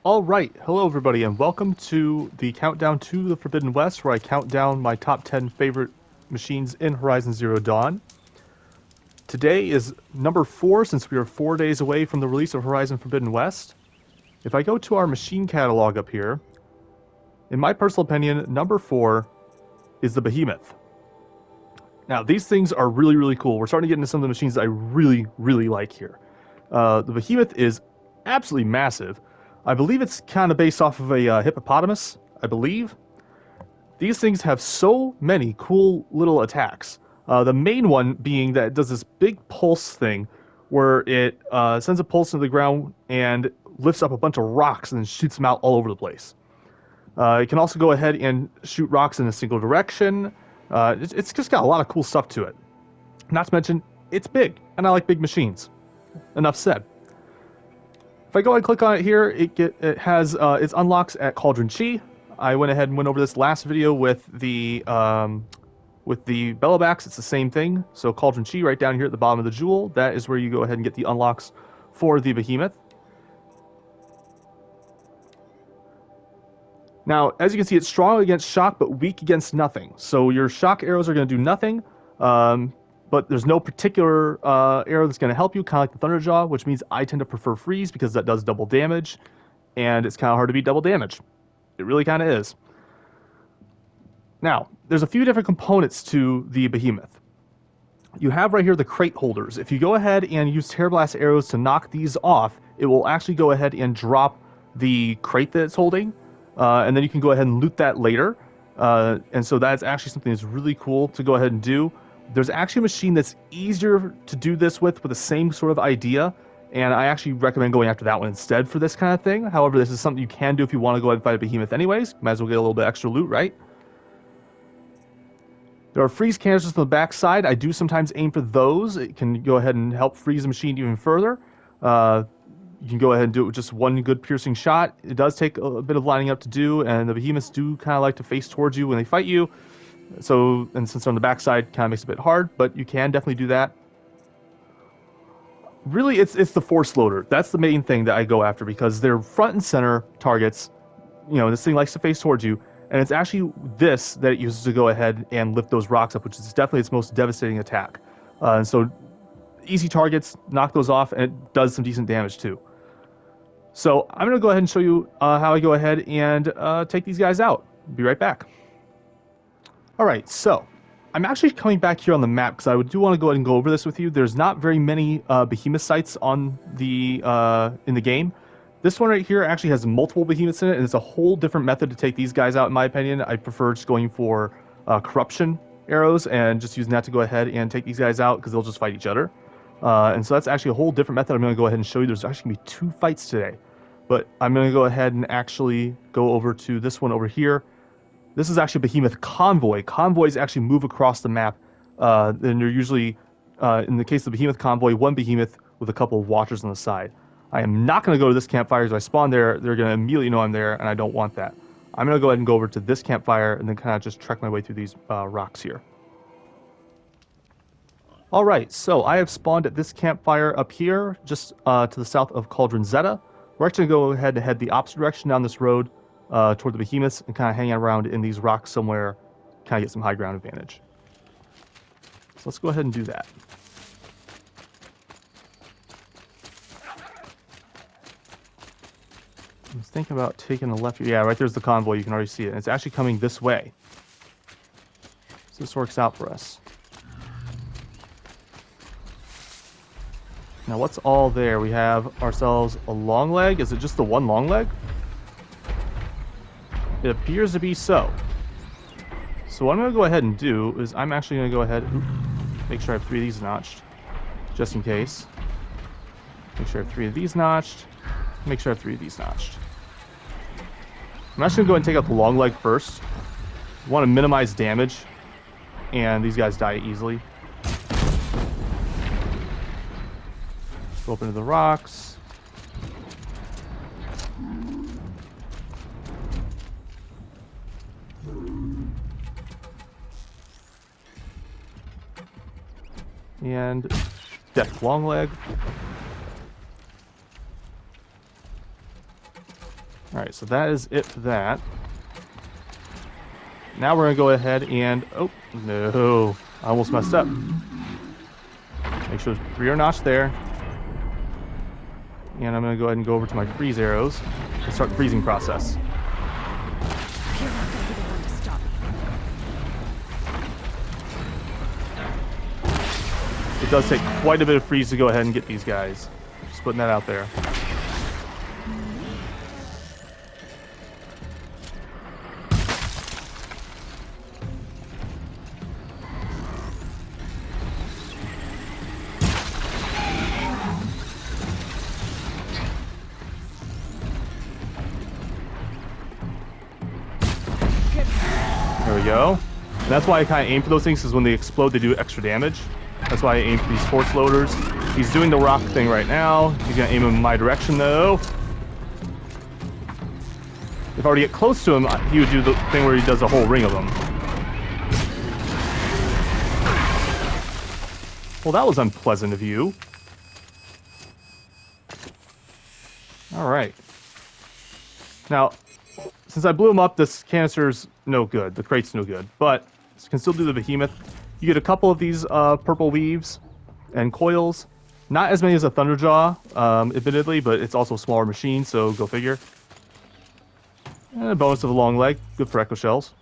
All right, hello everybody, and welcome to the countdown to the Forbidden West, where I count down my top 10 favorite machines in Horizon Zero Dawn. Today is number 4, since we are 4 days away from the release of Horizon Forbidden West. If I go to our machine catalog up here, in my personal opinion, number 4 is the Behemoth. Now, these things are really, really cool. We're starting to get into some of the machines that I really, really like here. The Behemoth is absolutely massive. I believe it's kind of based off of a hippopotamus, I believe. These things have so many cool little attacks. The main one being that it does this big pulse thing where it sends a pulse into the ground and lifts up a bunch of rocks and then shoots them out all over the place. It can also go ahead and shoot rocks in a single direction. It's just got a lot of cool stuff to it. Not to mention, it's big, and I like big machines. Enough said. If I go and click on it here, it has its unlocks at Cauldron Chi. I went ahead and went over this last video with the Bellowbacks. It's the same thing. So Cauldron Chi right down here at the bottom of the jewel. That is where you go ahead and get the unlocks for the Behemoth. Now, as you can see, it's strong against shock, but weak against nothing. So your shock arrows are going to do nothing, but there's no particular arrow that's going to help you, kind of like the Thunderjaw, which means I tend to prefer freeze because that does double damage, and it's kind of hard to beat double damage. It really kind of is. Now, there's a few different components to the Behemoth. You have right here the crate holders. If you go ahead and use Terror Blast arrows to knock these off, it will actually go ahead and drop the crate that it's holding, and then you can go ahead and loot that later. And so that's actually something that's really cool to go ahead and do. There's actually a machine that's easier to do this with the same sort of idea, and I actually recommend going after that one instead for this kind of thing. However, this is something you can do if you want to go ahead and fight a Behemoth anyways. Might as well get a little bit extra loot, right? There are freeze canisters on the back side. I do sometimes aim for those. It can go ahead and help freeze the machine even further. You can go ahead and do it with just one good piercing shot. It does take a bit of lining up to do, and the Behemoths do kind of like to face towards you when they fight you. So, and since they're on the backside, kind of makes it a bit hard, but you can definitely do that. Really, it's the force loader. That's the main thing that I go after because they're front and center targets. You know, this thing likes to face towards you, and it's actually this that it uses to go ahead and lift those rocks up, which is definitely its most devastating attack. And so, easy targets, knock those off, and it does some decent damage too. So I'm going to go ahead and show you how I go ahead and take these guys out. Be right back. All right, so I'm actually coming back here on the map because I do want to go ahead and go over this with you. There's not very many Behemoth sites on the in the game. This one right here actually has multiple Behemoths in it, and it's a whole different method to take these guys out, in my opinion. I prefer just going for corruption arrows and just using that to go ahead and take these guys out because they'll just fight each other. And so that's actually a whole different method I'm going to go ahead and show you. There's actually going to be 2 fights today. But I'm going to go ahead and actually go over to this one over here. This is actually a Behemoth Convoy. Convoys actually move across the map. And they're usually, in the case of the Behemoth Convoy, one Behemoth with a couple of Watchers on the side. I am not going to go to this campfire because if I spawn there, they're going to immediately know I'm there, and I don't want that. I'm going to go ahead and go over to this campfire and then kind of just trek my way through these rocks here. All right, so I have spawned at this campfire up here, just to the south of Cauldron Zeta. We're actually going to go ahead and head the opposite direction down this road toward the Behemoths and kind of hang around in these rocks somewhere, kind of get some high ground advantage. So let's go ahead and do that. I was thinking about taking the left. Yeah, right there's the convoy. You can already see it. And it's actually coming this way. So this works out for us. Now, what's all there? We have ourselves a long leg. Is it just the one long leg? It appears to be so. So what I'm going to go ahead and do is I'm actually going to go ahead and make sure I have 3 of these notched, just in case. Make sure I have 3 of these notched. Make sure I have 3 of these notched. I'm actually going to go ahead and take out the long leg first. I want to minimize damage, and these guys die easily. Go up into the rocks. And death long leg. Alright, so that is it for that. Now we're going to go ahead and... Oh, no. I almost messed up. Make sure 3 are notched there. And I'm going to go ahead and go over to my freeze arrows and start the freezing process. You're not gonna be the one to stop me. It does take quite a bit of freeze to go ahead and get these guys. Just putting that out there. There we go. And that's why I kind of aim for those things, because when they explode, they do extra damage. That's why I aim for these force loaders. He's doing the rock thing right now. He's going to aim in my direction, though. If I were to get close to him, he would do the thing where he does a whole ring of them. Well, that was unpleasant of you. Alright. Now, since I blew him up, this canister's no good. The crate's no good. But you can still do the Behemoth. You get a couple of these purple weaves and coils. Not as many as a Thunderjaw, admittedly, but it's also a smaller machine, so go figure. And a bonus of a long leg. Good for echo shells.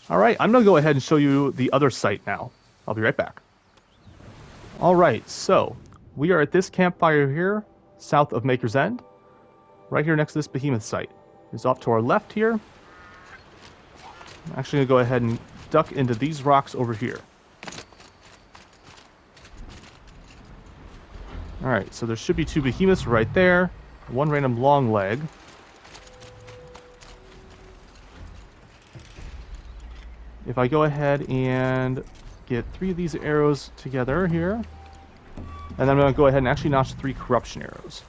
Alright, I'm going to go ahead and show you the other site now. I'll be right back. Alright, so we are at this campfire here, south of Maker's End. Right here next to this Behemoth site. It's off to our left here. I'm actually going to go ahead and duck into these rocks over here. Alright, so there should be 2 Behemoths right there. 1 random long leg. If I go ahead and get 3 of these arrows together here. And then I'm going to go ahead and actually notch 3 corruption arrows.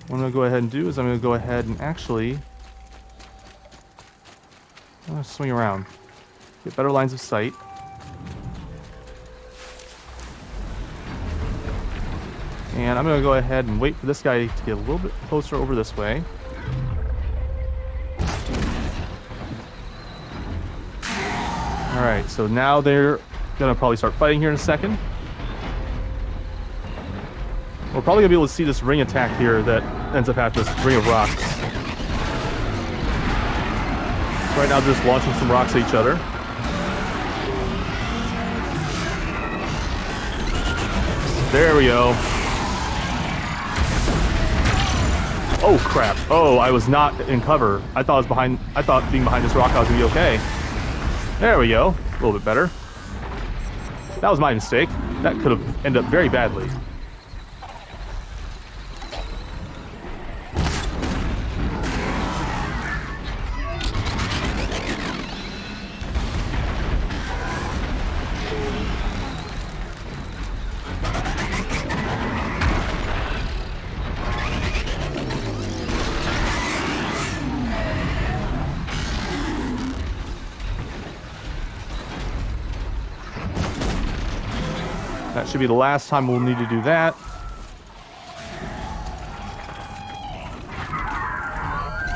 What I'm going to go ahead and do is I'm going to go ahead and actually... I'm going to swing around. Get better lines of sight. And I'm going to go ahead and wait for this guy to get a little bit closer over this way. Alright, so now they're going to probably start fighting here in a second. We're probably going to be able to see this ring attack here that ends up having this ring of rocks. Right now they're just launching some rocks at each other. There we go. Oh crap. Oh, I was not in cover. I thought being behind this rock I was going to be okay. There we go. A little bit better. That was my mistake. That could have ended up very badly. That should be the last time we'll need to do that.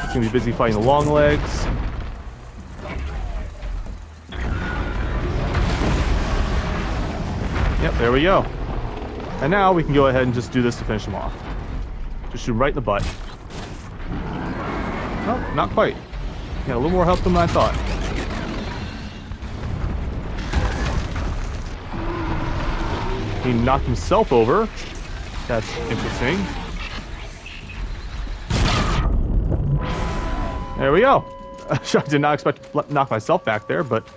It's going to be busy fighting the long legs. Yep, there we go. And now we can go ahead and just do this to finish him off. Just shoot him right in the butt. Oh, not quite. Got a little more help than I thought. He knocked himself over. That's interesting. There we go. I did not expect to knock myself back there, but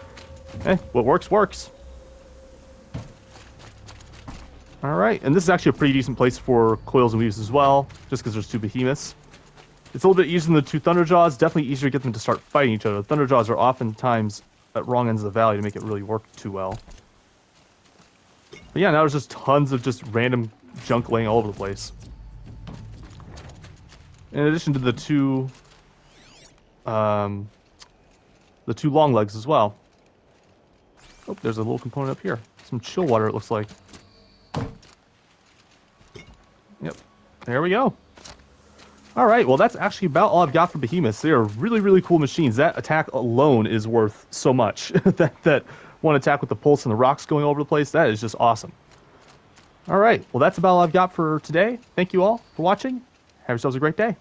what works, works. Alright, and this is actually a pretty decent place for coils and weaves as well, just because there's 2 behemoths. It's a little bit easier than the 2 Thunderjaws, definitely easier to get them to start fighting each other. The Thunderjaws are oftentimes at wrong ends of the valley to make it really work too well. But yeah, now there's just tons of just random junk laying all over the place. In addition to the 2 long legs as well. Oh, there's a little component up here. Some chill water, it looks like. Yep. There we go. All right. Well, that's actually about all I've got for behemoths. They are really, really cool machines. That attack alone is worth so much. that one attack with the pulse and the rocks going all over the place, that is just awesome. All right. Well, that's about all I've got for today. Thank you all for watching. Have yourselves a great day.